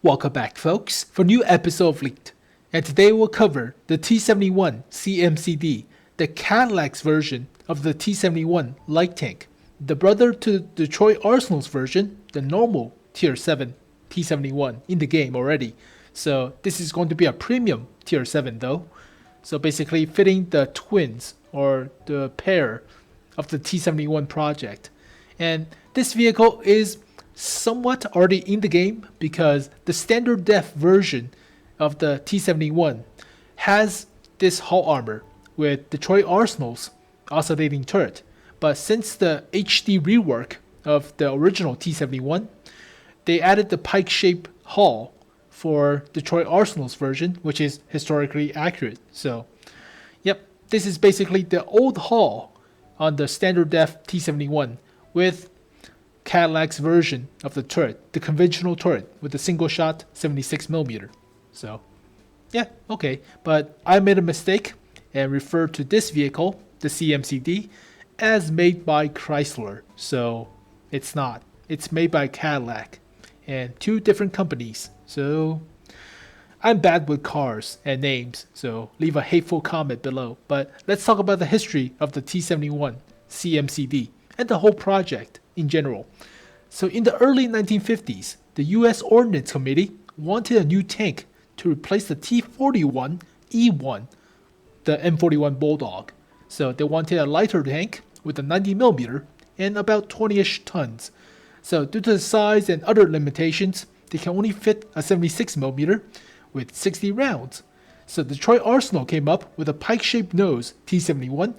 Welcome back, folks, for a new episode of Leaked. And today we'll cover the T71 CMCD, the Cadillac's version of the T71 light tank, the brother to the Detroit Arsenal's version, the normal Tier 7 T71 in the game already. So this is going to be a premium Tier 7 though. So basically fitting the twins or the pair of the T71 project. And this vehicle is somewhat already in the game because the standard def version of the T71 has this hull armor with Detroit Arsenal's oscillating turret. But since the HD rework of the original T71, they added the pike-shaped hull for Detroit Arsenal's version, which is historically accurate. So, yep, this is basically the old hull on the standard def T71 with Cadillac's version of the turret, the conventional turret with the single shot 76mm. So, yeah, okay. But I made a mistake and referred to this vehicle, the CMCD, as made by Chrysler. So, it's not. It's made by Cadillac and two different companies. So, I'm bad with cars and names, so leave a hateful comment below. But let's talk about the history of the T71 CMCD and the whole project in general. So in the early 1950s, the US Ordnance Committee wanted a new tank to replace the T41 E1, the M41 Bulldog. So they wanted a lighter tank with a 90mm and about 20-ish tons. So due to the size and other limitations, they can only fit a 76mm with 60 rounds. So Detroit Arsenal came up with a pike-shaped nose T71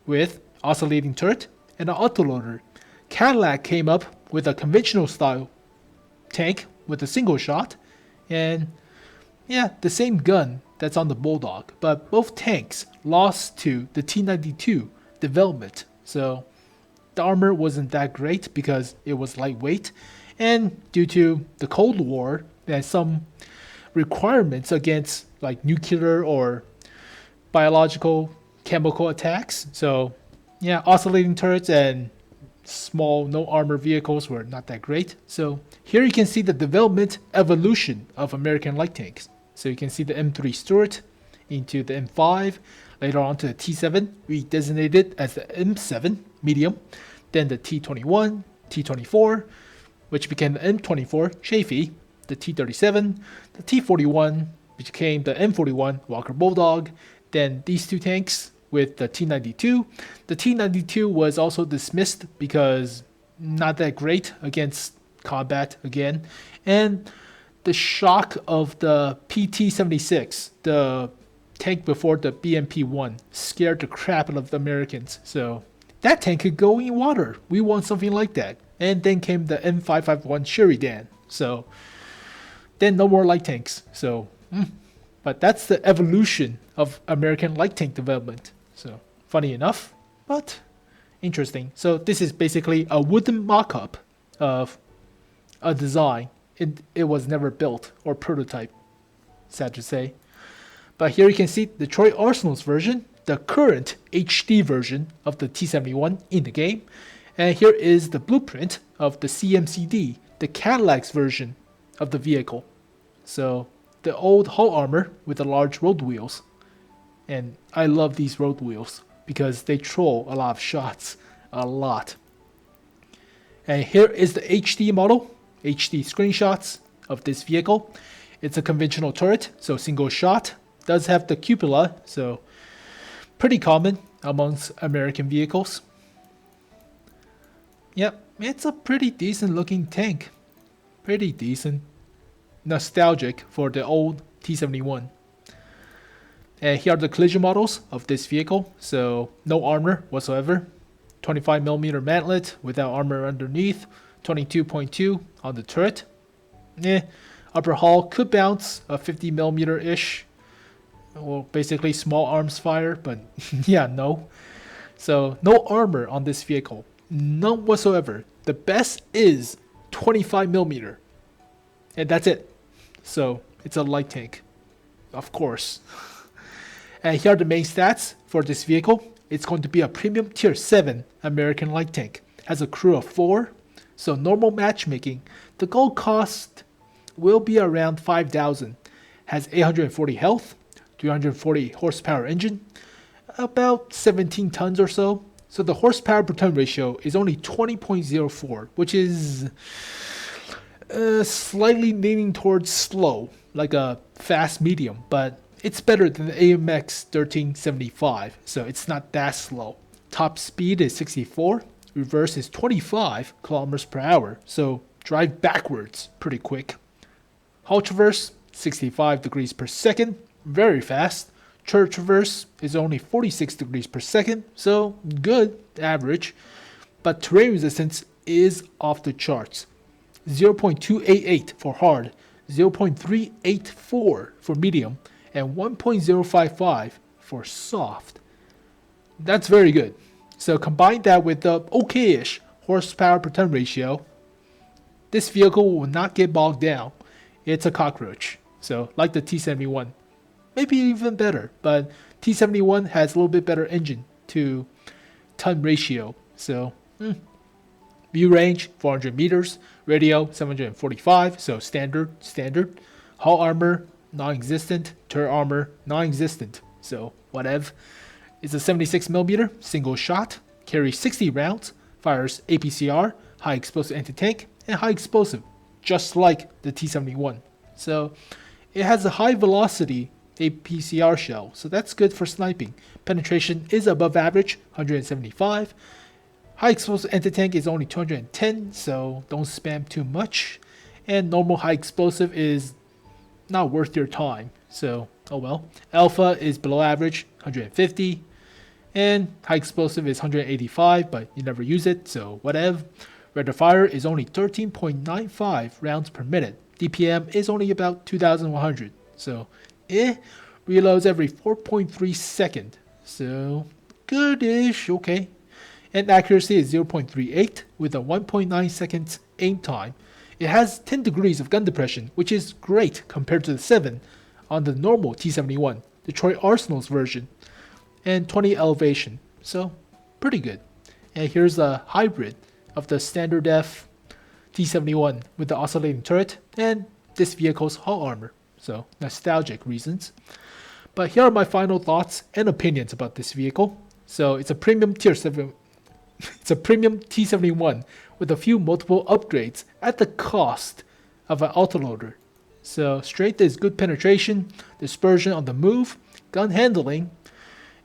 with oscillating turret and an autoloader. Cadillac came up with a conventional style tank with a single shot and yeah, the same gun that's on the Bulldog, but both tanks lost to the T92 development. So the armor wasn't that great because it was lightweight and due to the Cold War and some requirements against like nuclear or biological chemical attacks. So yeah, oscillating turrets and small no armor vehicles were not that great. So here you can see the development evolution of American light tanks. So you can see the M3 Stuart into the M5, later on to the T7, redesignated as the M7 medium, then the T21, T24, which became the M24 Chaffee, the T37, the T41, which became the M41 Walker Bulldog, then these two tanks with the T92. The T92 was also dismissed because not that great against combat again. And the shock of the PT-76, the tank before the BMP-1, scared the crap out of the Americans. So that tank could go in water. We want something like that. And then came the M551 Sheridan. So then no more light tanks. So, but that's the evolution of American light tank development. So funny enough, but interesting. So this is basically a wooden mock-up of a design. It was never built or prototype, sad to say. But here you can see Detroit Arsenal's version, the current HD version of the T71 in the game. And here is the blueprint of the CMCD, the Cadillac's version of the vehicle. So the old hull armor with the large road wheels. And I love these road wheels because they troll a lot of shots, a lot. And here is the HD model, HD screenshots of this vehicle. It's a conventional turret, so single shot. Does have the cupola, so pretty common amongst American vehicles. Yep, it's a pretty decent looking tank. Pretty decent. Nostalgic for the old T71. And here are the collision models of this vehicle. So no armor whatsoever. 25mm mantlet without armor underneath. 22.2 on the turret. Upper hull could bounce a 50mm-ish. Well, basically small arms fire, but yeah, no. So no armor on this vehicle. None whatsoever. The best is 25mm. And that's it. So it's a light tank. Of course. And here are the main stats for this vehicle. It's going to be a premium tier 7 American light tank. Has a crew of 4. So normal matchmaking. The gold cost will be around 5,000. Has 840 health, 340 horsepower engine, about 17 tons or so. So the horsepower per ton ratio is only 20.04, which is slightly leaning towards slow, like a fast medium, but it's better than the AMX 1375, so it's not that slow. Top speed is 64, reverse is 25 kilometers per hour, so drive backwards pretty quick. Hull traverse, 65 degrees per second, very fast. Church traverse is only 46 degrees per second, so good, average. But terrain resistance is off the charts. 0.288 for hard, 0.384 for medium, and 1.055 for soft. That's very good. So combine that with the okay-ish horsepower per ton ratio, this vehicle will not get bogged down. It's a cockroach. So like the T71, maybe even better, but T71 has a little bit better engine to ton ratio. So view range 400 meters, radio 745, so standard. Hull armor non-existent, turret armor non-existent, so whatever. It's a 76 millimeter single shot, carries 60 rounds, fires APCR, high explosive anti-tank, and high explosive, just like the T71. So it has a high velocity APCR shell, so that's good for sniping. Penetration is above average, 175. High explosive anti-tank is only 210, so don't spam too much. And normal high explosive is not worth your time, so oh well. Alpha is below average, 150. And high explosive is 185, but you never use it, so whatever. Rate of fire is only 13.95 rounds per minute. DPM is only about 2,100, so reloads every 4.3 seconds, so goodish, okay. And accuracy is 0.38 with a 1.9 seconds aim time. It has 10 degrees of gun depression, which is great compared to the 7 on the normal T71, Detroit Arsenal's version, and 20 elevation, so pretty good. And here's a hybrid of the standard def T71 with the oscillating turret and this vehicle's hull armor, so nostalgic reasons. But here are my final thoughts and opinions about this vehicle. So it's a premium tier 7. It's a premium T71 with a few multiple upgrades at the cost of an autoloader. So straight is good penetration, dispersion on the move, gun handling,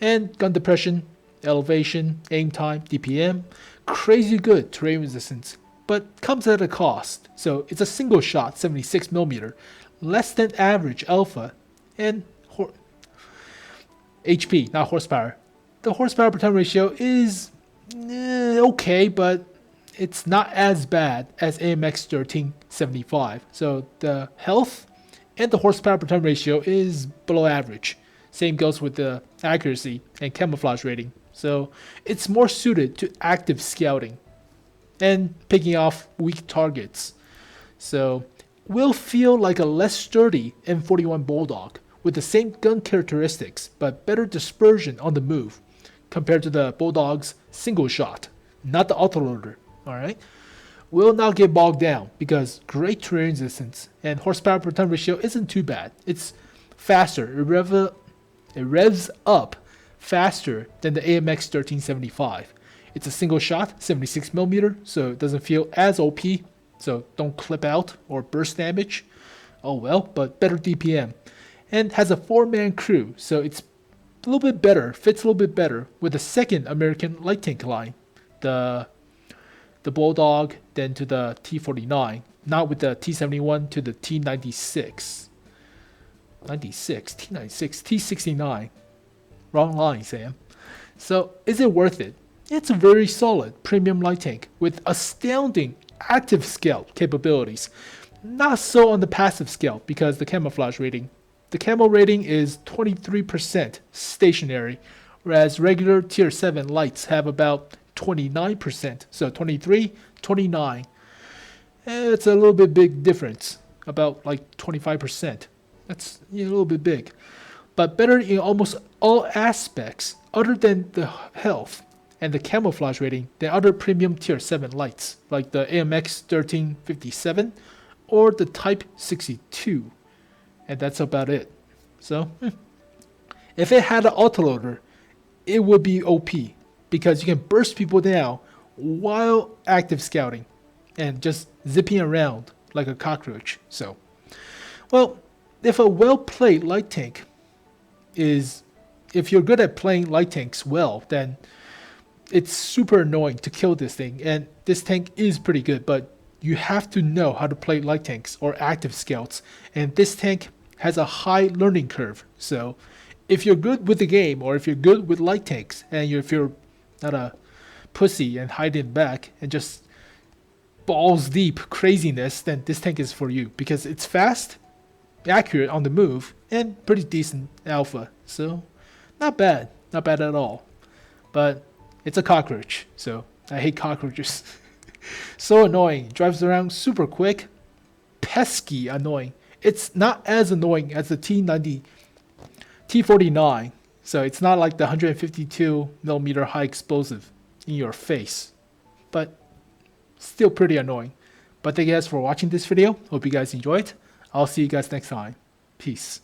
and gun depression, elevation, aim time, DPM, crazy good terrain resistance, but comes at a cost. So it's a single shot 76mm, less than average alpha, and HP, not horsepower. The horsepower per ton ratio is okay, but it's not as bad as AMX 1375. So the health and the horsepower per ton ratio is below average. Same goes with the accuracy and camouflage rating. So it's more suited to active scouting and picking off weak targets. So will feel like a less sturdy M41 Bulldog with the same gun characteristics but better dispersion on the move compared to the Bulldog's single shot, not the autoloader. Alright? Will not get bogged down because great terrain resistance and horsepower per ton ratio isn't too bad. It's faster. It revs up faster than the AMX 1375. It's a single shot, 76mm, so it doesn't feel as OP, so don't clip out or burst damage. Oh well, but better DPM. And has a 4-man crew, so it's a little bit better, fits a little bit better with the second American light tank line, the Bulldog, then to the T49, not with the T71 to the T96. T69. Wrong line, Sam. So is it worth it? It's a very solid premium light tank with astounding active scale capabilities. Not so on the passive scale because the camouflage rating. The camo rating is 23% stationary, whereas regular tier 7 lights have about 29%. So 23, 29. It's a little bit big difference, about like 25%. That's a little bit big. But better in almost all aspects other than the health and the camouflage rating than other premium tier 7 lights like the AMX 1357 or the Type 62. And that's about it. So, if it had an autoloader, it would be OP because you can burst people down while active scouting and just zipping around like a cockroach. So, well, if a well-played light tank if you're good at playing light tanks well, then it's super annoying to kill this thing. And this tank is pretty good, but you have to know how to play light tanks or active scouts. And this tank has a high learning curve. So if you're good with the game, or if you're good with light tanks, and if you're not a pussy and hide in back and just balls deep craziness, then this tank is for you because it's fast, accurate on the move, and pretty decent alpha. So not bad at all. But it's a cockroach, so I hate cockroaches. So annoying. Drives around super quick, pesky annoying. It's not as annoying as the T49, so it's not like the 152mm high explosive in your face, but still pretty annoying. But thank you guys for watching this video. Hope you guys enjoyed. I'll see you guys next time. Peace.